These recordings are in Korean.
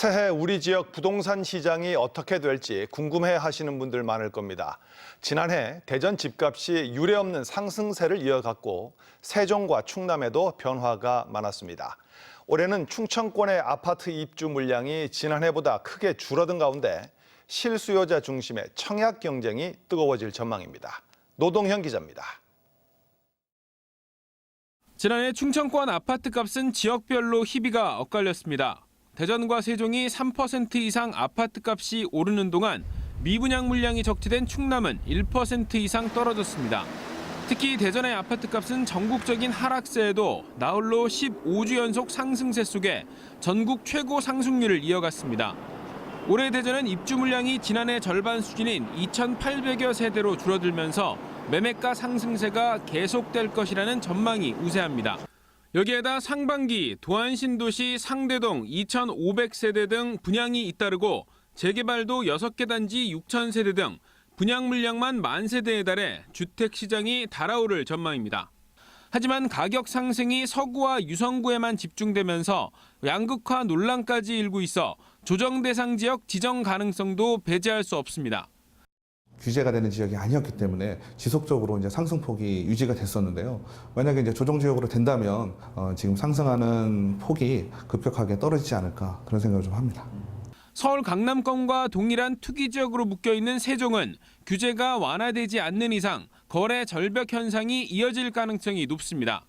새해 우리 지역 부동산 시장이 어떻게 될지 궁금해 하시는 분들 많을 겁니다. 지난해 대전 집값이 유례없는 상승세를 이어갔고 세종과 충남에도 변화가 많았습니다. 올해는 충청권의 아파트 입주 물량이 지난해보다 크게 줄어든 가운데 실수요자 중심의 청약 경쟁이 뜨거워질 전망입니다. 노동현 기자입니다. 지난해 충청권 아파트값은 지역별로 희비가 엇갈렸습니다. 대전과 세종이 3% 이상 아파트값이 오르는 동안 미분양 물량이 적재된 충남은 1% 이상 떨어졌습니다. 특히 대전의 아파트값은 전국적인 하락세에도 나홀로 15주 연속 상승세 속에 전국 최고 상승률을 이어갔습니다. 올해 대전은 입주 물량이 지난해 절반 수준인 2,800여 세대로 줄어들면서 매매가 상승세가 계속될 것이라는 전망이 우세합니다. 여기에다 상반기 도안신도시 상대동 2,500세대 등 분양이 잇따르고 재개발도 6개 단지 6,000세대 등 분양 물량만 10,000세대에 달해 주택시장이 달아오를 전망입니다. 하지만 가격 상승이 서구와 유성구에만 집중되면서 양극화 논란까지 일고 있어 조정 대상 지역 지정 가능성도 배제할 수 없습니다. 규제가 되는 지역이 아니었기 때문에 지속적으로 이제 상승폭이 유지가 됐었는데요. 만약에 이제 조정 지역으로 된다면 지금 상승하는 폭이 급격하게 떨어지지 않을까 그런 생각을 좀 합니다. 서울 강남권과 동일한 투기 지역으로 묶여 있는 세종은 규제가 완화되지 않는 이상 거래 절벽 현상이 이어질 가능성이 높습니다.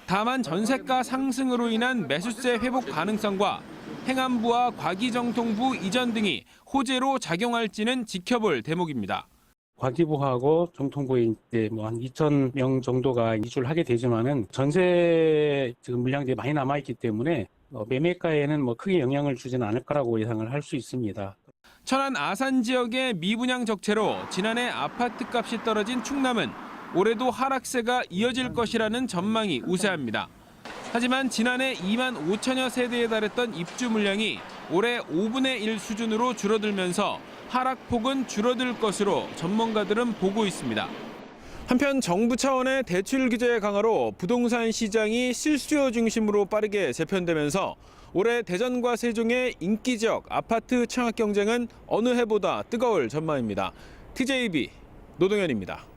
다만 전세가 상승으로 인한 매수세 회복 가능성과 행안부와 과기정통부 이전 등이 호재로 작용할지는 지켜볼 대목입니다. 과기부하고 정통부에 이제 한 2,000명 정도가 이주를 하게 되지만은 전세 지금 물량들이 많이 남아 있기 때문에 매매가에는 크게 영향을 주지는 않을 거라고 예상을 할 수 있습니다. 천안 아산 지역의 미분양 적체로 지난해 아파트값이 떨어진 충남은 올해도 하락세가 이어질 것이라는 전망이 우세합니다. 하지만 지난해 2만 5천여 세대에 달했던 입주 물량이 올해 5분의 1 수준으로 줄어들면서 하락폭은 줄어들 것으로 전문가들은 보고 있습니다. 한편 정부 차원의 대출 규제 강화로 부동산 시장이 실수요 중심으로 빠르게 재편되면서 올해 대전과 세종의 인기 지역 아파트 청약 경쟁은 어느 해보다 뜨거울 전망입니다. TJB 노동현입니다.